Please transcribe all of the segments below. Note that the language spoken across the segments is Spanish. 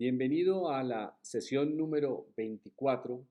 Bienvenido a la sesión número 24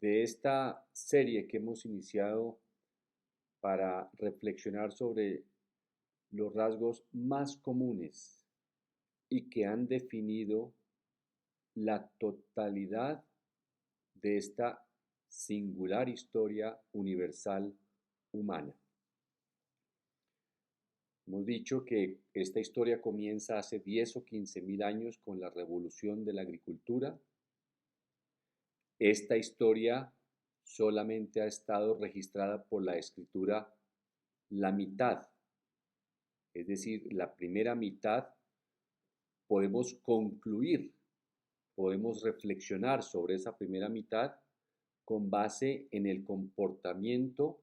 de esta serie que hemos iniciado para reflexionar sobre los rasgos más comunes y que han definido la totalidad de esta singular historia universal humana. Hemos dicho que esta historia comienza hace 10 o 15 mil años con la revolución de la agricultura. Esta historia solamente ha estado registrada por la escritura la mitad, es decir, la primera mitad. Podemos concluir, podemos reflexionar sobre esa primera mitad con base en el comportamiento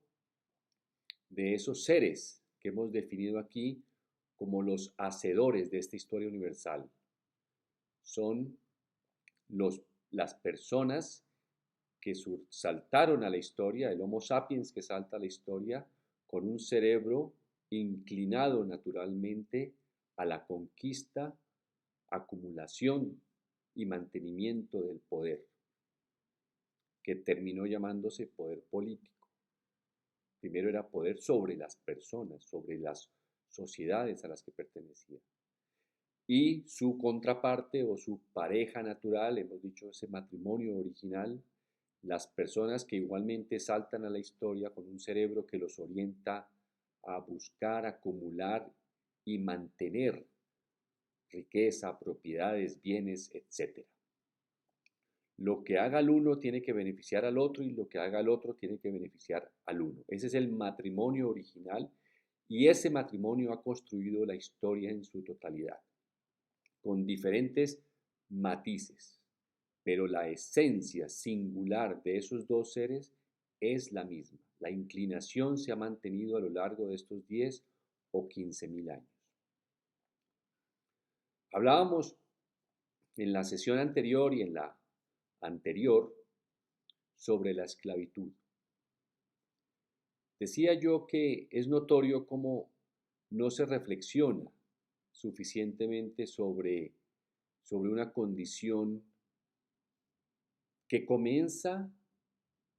de esos seres que hemos definido aquí como los hacedores de esta historia universal. Son las personas que saltaron a la historia, el Homo sapiens que salta a la historia con un cerebro inclinado naturalmente a la conquista, acumulación y mantenimiento del poder, que terminó llamándose poder político. Primero era poder sobre las personas, sobre las sociedades a las que pertenecía. Y su contraparte o su pareja natural, hemos dicho ese matrimonio original, las personas que igualmente saltan a la historia con un cerebro que los orienta a buscar, acumular y mantener riqueza, propiedades, bienes, etc. Lo que haga el uno tiene que beneficiar al otro y lo que haga el otro tiene que beneficiar al uno. Ese es el matrimonio original y ese matrimonio ha construido la historia en su totalidad, con diferentes matices, pero la esencia singular de esos dos seres es la misma. La inclinación se ha mantenido a lo largo de estos 10 o 15 mil años. Hablábamos en la sesión anterior y en la anterior sobre la esclavitud. Decía yo que es notorio cómo no se reflexiona suficientemente sobre una condición que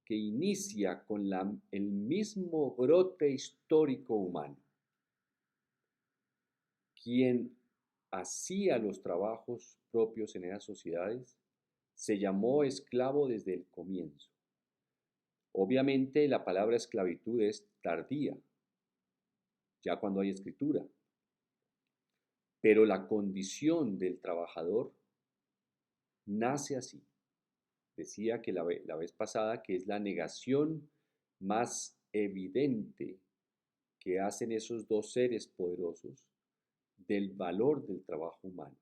que inicia con el mismo brote histórico humano. Quien hacía los trabajos propios en esas sociedades se llamó esclavo desde el comienzo. Obviamente la palabra esclavitud es tardía, ya cuando hay escritura, pero la condición del trabajador nace así. Decía que la vez pasada que es la negación más evidente que hacen esos dos seres poderosos del valor del trabajo humano.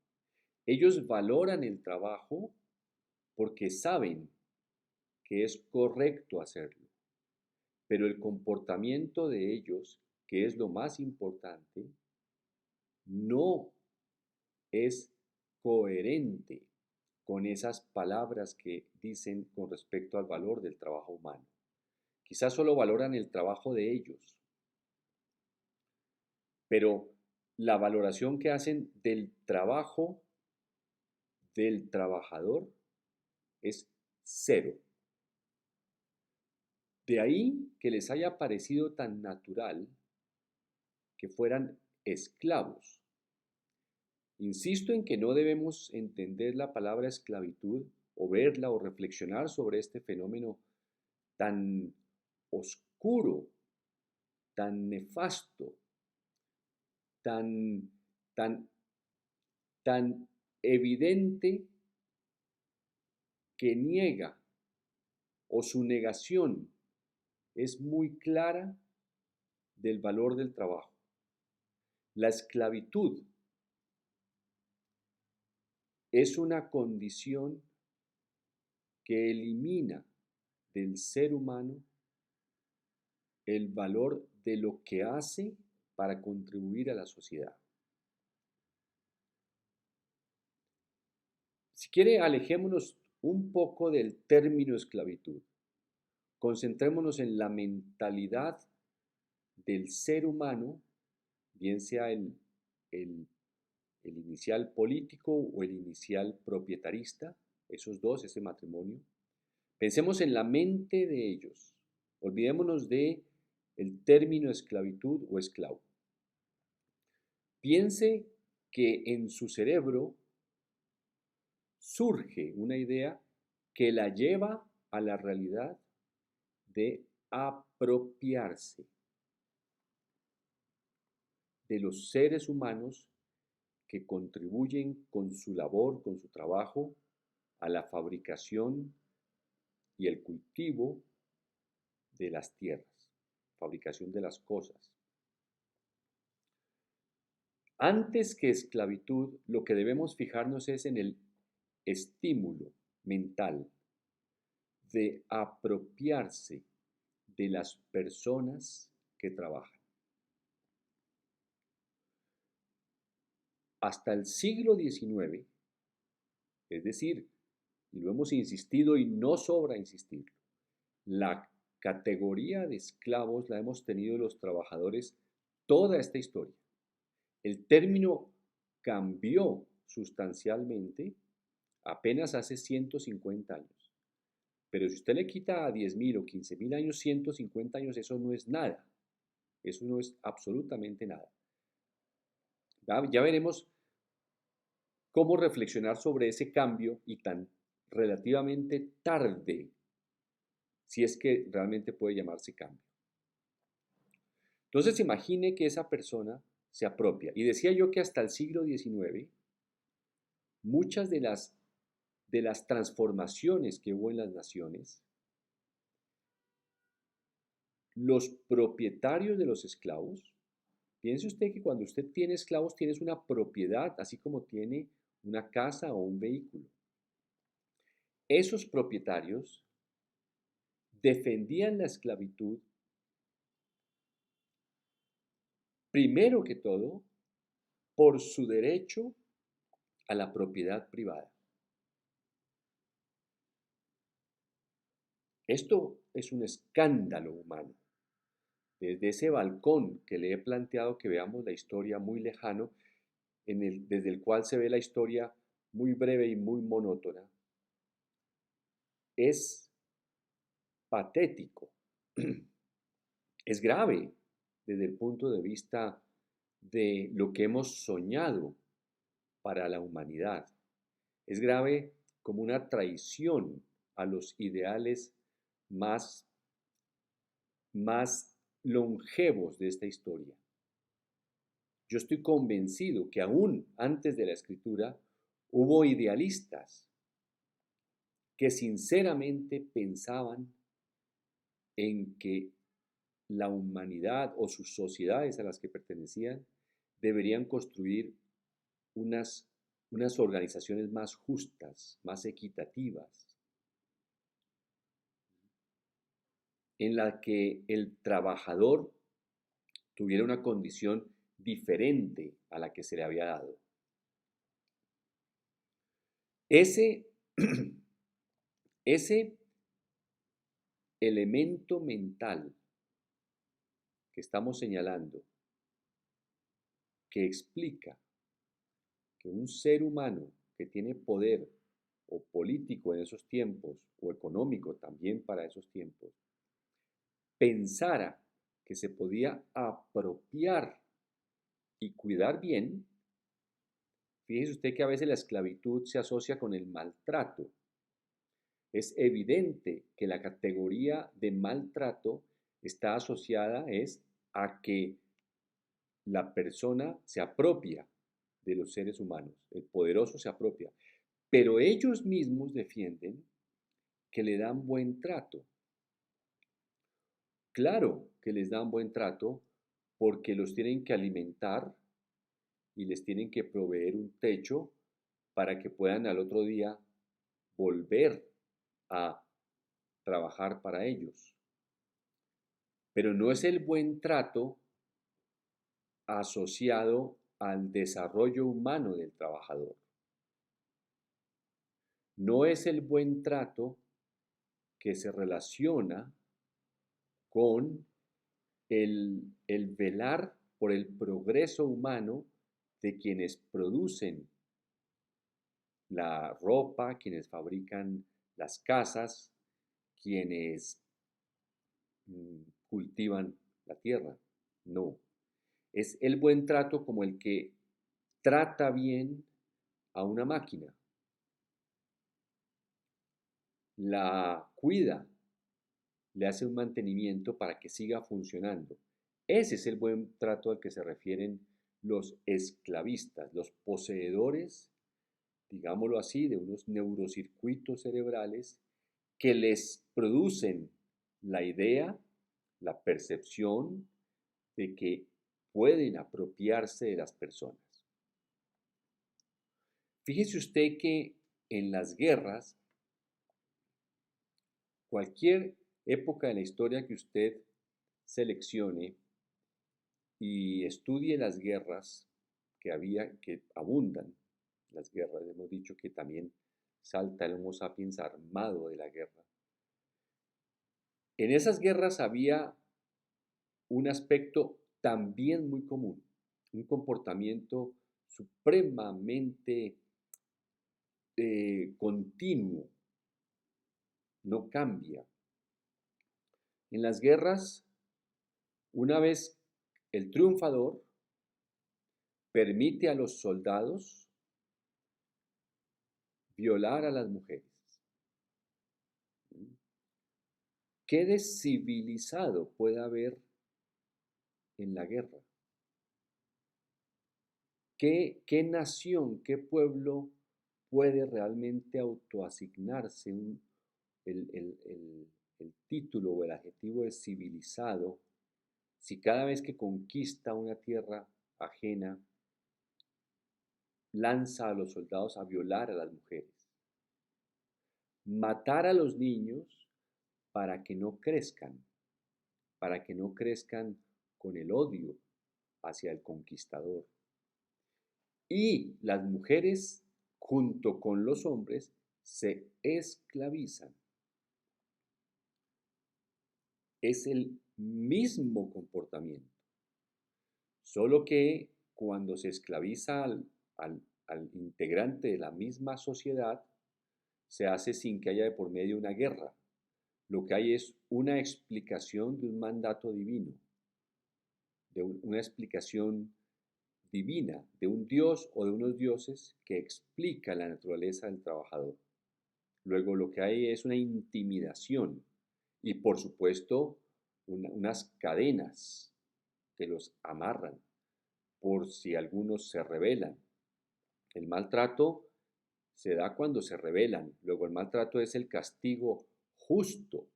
Ellos valoran el trabajo porque saben que es correcto hacerlo, pero el comportamiento de ellos, que es lo más importante, no es coherente con esas palabras que dicen con respecto al valor del trabajo humano. Quizás solo valoran el trabajo de ellos, pero la valoración que hacen del trabajo del trabajador es cero. De ahí que les haya parecido tan natural que fueran esclavos. Insisto en que no debemos entender la palabra esclavitud o verla o reflexionar sobre este fenómeno tan oscuro, tan nefasto, tan, tan, tan evidente que niega o su negación es muy clara del valor del trabajo. La esclavitud es una condición que elimina del ser humano el valor de lo que hace para contribuir a la sociedad. Si quiere, alejémonos un poco del término esclavitud. Concentrémonos en la mentalidad del ser humano, bien sea el el inicial político o el inicial propietarista, esos dos, ese matrimonio. Pensemos en la mente de ellos. Olvidémonos de el término esclavitud o esclavo. Piense que en su cerebro surge una idea que la lleva a la realidad de apropiarse de los seres humanos que contribuyen con su labor, con su trabajo, a la fabricación y el cultivo de las tierras, fabricación de las cosas. Antes que esclavitud, lo que debemos fijarnos es en el estímulo mental de apropiarse de las personas que trabajan. Hasta el siglo XIX, es decir, y lo hemos insistido y no sobra insistirlo, la categoría de esclavos la hemos tenido los trabajadores toda esta historia. El término cambió sustancialmente apenas hace 150 años. Pero si usted le quita a 10.000 o 15.000 años, 150 años, eso no es nada. Eso no es absolutamente nada. Ya veremos cómo reflexionar sobre ese cambio y tan relativamente tarde, si es que realmente puede llamarse cambio. Entonces imagine que esa persona se apropia. Y decía yo que hasta el siglo XIX, muchas de las transformaciones que hubo en las naciones, los propietarios de los esclavos, piense usted que cuando usted tiene esclavos tienes una propiedad, así como tiene una casa o un vehículo. Esos propietarios defendían la esclavitud, primero que todo, por su derecho a la propiedad privada. Esto es un escándalo humano. Desde ese balcón que le he planteado que veamos la historia muy lejano, desde el cual se ve la historia muy breve y muy monótona, es patético, es grave desde el punto de vista de lo que hemos soñado para la humanidad. Es grave como una traición a los ideales más longevos de esta historia. Yo estoy convencido que aún antes de la escritura hubo idealistas que sinceramente pensaban en que la humanidad o sus sociedades a las que pertenecían deberían construir unas organizaciones más justas, más equitativas, en la que el trabajador tuviera una condición diferente a la que se le había dado. Ese, ese elemento mental que estamos señalando, que explica que un ser humano que tiene poder o político en esos tiempos, o económico también para esos tiempos, pensara que se podía apropiar y cuidar bien, fíjese usted que a veces la esclavitud se asocia con el maltrato. Es evidente que la categoría de maltrato está asociada a que la persona se apropia de los seres humanos, el poderoso se apropia, pero ellos mismos defienden que le dan buen trato. Claro que les dan buen trato porque los tienen que alimentar y les tienen que proveer un techo para que puedan al otro día volver a trabajar para ellos. Pero no es el buen trato asociado al desarrollo humano del trabajador. No es el buen trato que se relaciona con el velar por el progreso humano de quienes producen la ropa, quienes fabrican las casas, quienes cultivan la tierra. No. Es el buen trato como el que trata bien a una máquina, la cuida, le hace un mantenimiento para que siga funcionando. Ese es el buen trato al que se refieren los esclavistas, los poseedores, digámoslo así, de unos neurocircuitos cerebrales que les producen la idea, la percepción de que pueden apropiarse de las personas. Fíjese usted que en las guerras, cualquier época de la historia que usted seleccione y estudie las guerras que abundan, las guerras, hemos dicho que también salta el Homo sapiens armado de la guerra. En esas guerras había un aspecto también muy común, un comportamiento supremamente continuo, no cambia. En las guerras, una vez el triunfador permite a los soldados violar a las mujeres. ¿Qué de civilizado puede haber en la guerra? ¿Qué nación, qué pueblo puede realmente autoasignarse el título o el adjetivo de civilizado si cada vez que conquista una tierra ajena lanza a los soldados a violar a las mujeres, matar a los niños para que no crezcan, con el odio hacia el conquistador? Y las mujeres, junto con los hombres, se esclavizan. Es el mismo comportamiento, solo que cuando se esclaviza al integrante de la misma sociedad, se hace sin que haya de por medio una guerra. Lo que hay es una explicación de un mandato divino, de una explicación divina, de un dios o de unos dioses que explica la naturaleza del trabajador. Luego lo que hay es una intimidación y por supuesto unas cadenas que los amarran por si algunos se rebelan. El maltrato se da cuando se rebelan. Luego el maltrato es el castigo justo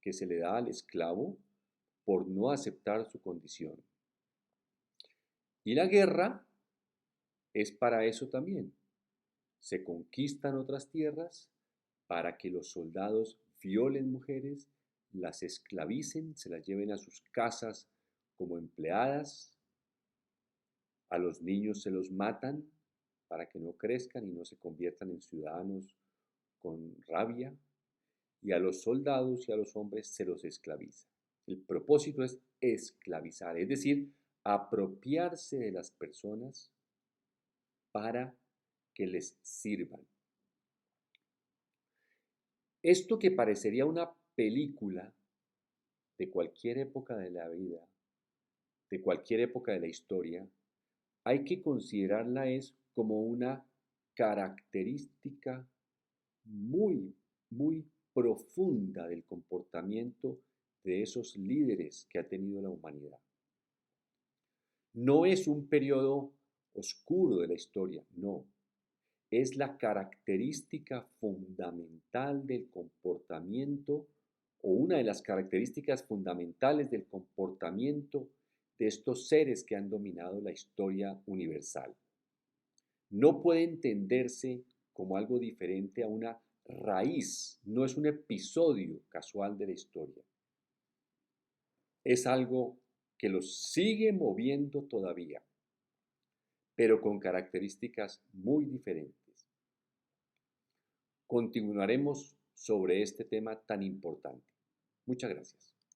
que se le da al esclavo por no aceptar su condición. Y la guerra es para eso también. Se conquistan otras tierras para que los soldados violen mujeres, las esclavicen, se las lleven a sus casas como empleadas, a los niños se los matan para que no crezcan y no se conviertan en ciudadanos con rabia, y a los soldados y a los hombres se los esclaviza. El propósito es esclavizar, es decir, apropiarse de las personas para que les sirvan. Esto que parecería una película de cualquier época de la vida, de cualquier época de la historia, hay que considerarla es como una característica muy, muy profunda del comportamiento de esos líderes que ha tenido la humanidad. No es un periodo oscuro de la historia, no. Es la característica fundamental del comportamiento o una de las características fundamentales del comportamiento de estos seres que han dominado la historia universal. No puede entenderse como algo diferente a una raíz, no es un episodio casual de la historia. Es algo que los sigue moviendo todavía, pero con características muy diferentes. Continuaremos sobre este tema tan importante. Muchas gracias.